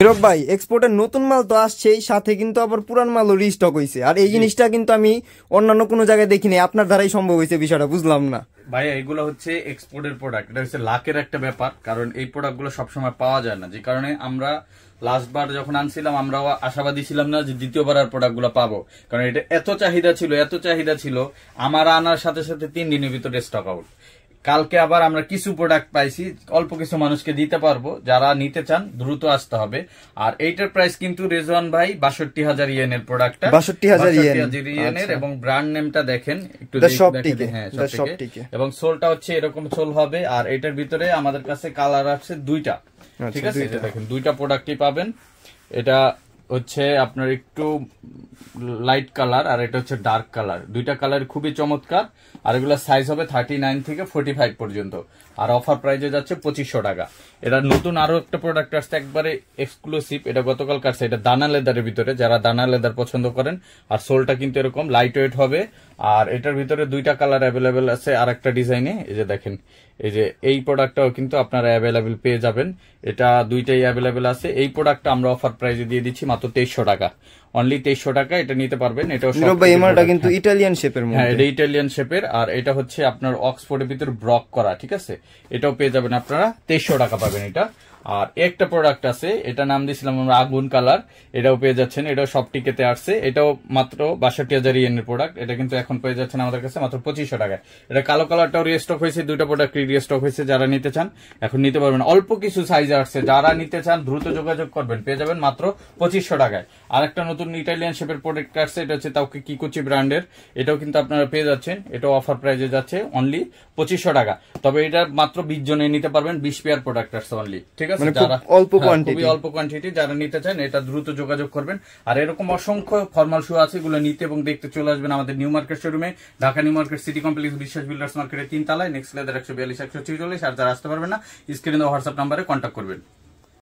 হিরক ভাই, এক্সপোর্টের নতুন মাল তো আসছেই, সাথে কিন্তু আবার পুরান মালও রিস্টক হয়েছে। আর এই জিনিসটা কিন্তু আমি অন্যান্য কোনো জায়গায় দেখিনি, আপনার দ্বারাই সম্ভব হয়েছে, বিষয়টা বুঝলাম না ভাই। এগুলো হচ্ছে এক্সপোর্টের প্রোডাক্ট, এটা হচ্ছে লাকের একটা ব্যাপার, কারণ এই প্রোডাক্টগুলো সবসময় পাওয়া যায় না, যে কারণে আমরা লাস্টবার যখন আনছিলাম আমরাও আশাবাদী ছিলাম না যে দ্বিতীয়বার আর প্রোডাক্টগুলো পাবো, কারণ এটা এত চাহিদা ছিল আমার আনার সাথে সাথে 3 দিনের ভিতরে স্টক আউট। কালকে আবার আমরা কিছু প্রোডাক্ট পাইছি, অল্প কিছু মানুষকে দিতে পারবো, যারা নিতে চান দ্রুত আসতে হবে। আর এইটার প্রাইস কিন্তু রেজওয়ান ভাই 62,000 ইয়েনের প্রোডাক্টটা, 62,000 ইয়েনের, এবং ব্র্যান্ড নেমটা দেখেন একটু, হ্যাঁ এবং সোলটা হচ্ছে এরকম সোল হবে। আর এটার ভিতরে আমাদের কাছে কালার আছে 2টা, ঠিক আছে? এটা দেখেন 2টা প্রোডাক্টই পাবেন। এটা হচ্ছে আপনার একটু লাইট কালার আর এটা হচ্ছে ডার্ক কালার, 2টা কালার খুবই চমৎকার। আর এগুলো সাইজ হবে 39 থেকে 45 পর্যন্ত। আর অফার প্রাইসে যাচ্ছে 2500 টাকা। এটা নতুন আরো একটা প্রোডাক্ট আসছে একবারে এক্সক্লুসিভ, এটা গতকাল কাটছে, এটা দানা লেদারের ভিতরে, যারা দানা লেদার পছন্দ করেন। আর সোলটা কিন্তু এরকম লাইট ওয়েট হবে। আর এটার ভিতরে 2টা কালার অ্যাভেলেবেল আছে আর একটা ডিজাইনে। এই যে দেখেন, এই যে এই প্রোডাক্টটাও কিন্তু আপনারা অ্যাভেলেবেল পেয়ে যাবেন, এটা 2টাই অ্যাভেলেবেল আছে। এই প্রোডাক্টটা আমরা অফার প্রাইসে দিয়ে দিচ্ছি মাত্র 2300 টাকা, অনলি 2300 টাকা। এটা নিতে পারবেন। এটাও কিন্তু ইটালিয়ান শেপের মধ্যে, হ্যাঁ এটা ইটালিয়ান শেপের। আর এটা হচ্ছে আপনার অক্সফোর্ডের ভিতর ব্রক করা, ঠিক আছে? এটাও পেয়ে যাবেন আপনারা, 2300 টাকা পাবেন এটা। আর একটা প্রোডাক্ট আছে, এটা নাম দিয়েছিলাম আমরা আগুন কালার, এটাও পেয়ে যাচ্ছেন, এটাও সব টিকেতে আসছে, এটাও মাত্র 62,000 ইয়েনের প্রোডাক্ট। এটা কিন্তু এখন পেয়ে যাচ্ছেন আমাদের কাছে মাত্র 2500 টাকায়। এটা কালো কালারটাও রিস্টক হয়েছে, 2টা প্রোডাক্ট রিস্টক হয়েছে, যারা নিতে চান এখন নিতে পারবেন। অল্প কিছু সাইজ আসছে, যারা নিতে চান দ্রুত যোগাযোগ করবেন, পেয়ে যাবেন মাত্র 2500 টাকায়। আর একটা নতুন ইটালিয়ান শেপের প্রোডাক্ট আসছে, এটা হচ্ছে তাও কিকুচি ব্র্যান্ডের, এটাও কিন্তু আপনারা পেয়ে যাচ্ছেন, এটাও অফার প্রাইসে যাচ্ছে অনলি 2500 টাকা। তবে এটা মাত্র 20 জনে নিতে পারবেন, 20 পেয়ার প্রোডাক্ট আসছে অনলি, ঠিক আছে? যারা খুবই অল্প কোয়ান্টিটি, যারা নিতে চান এটা দ্রুত যোগাযোগ করবেন। আর এরকম অসংখ্য ফর্মাল শু আছে, এগুলো নিতে এবং দেখতে চলে আসবেন আমাদের নিউ মার্কেট শোরুমে, Dhaka new market city complex বিশ্বাস বিল্ডার্স মার্কেটের 3 তলায়, নেক্সট লেদার 142 146। আর যারা আসতে পারবেন না, স্ক্রিনে হোয়াটসঅ্যাপ নাম্বারে কন্ট্যাক্ট করবেন।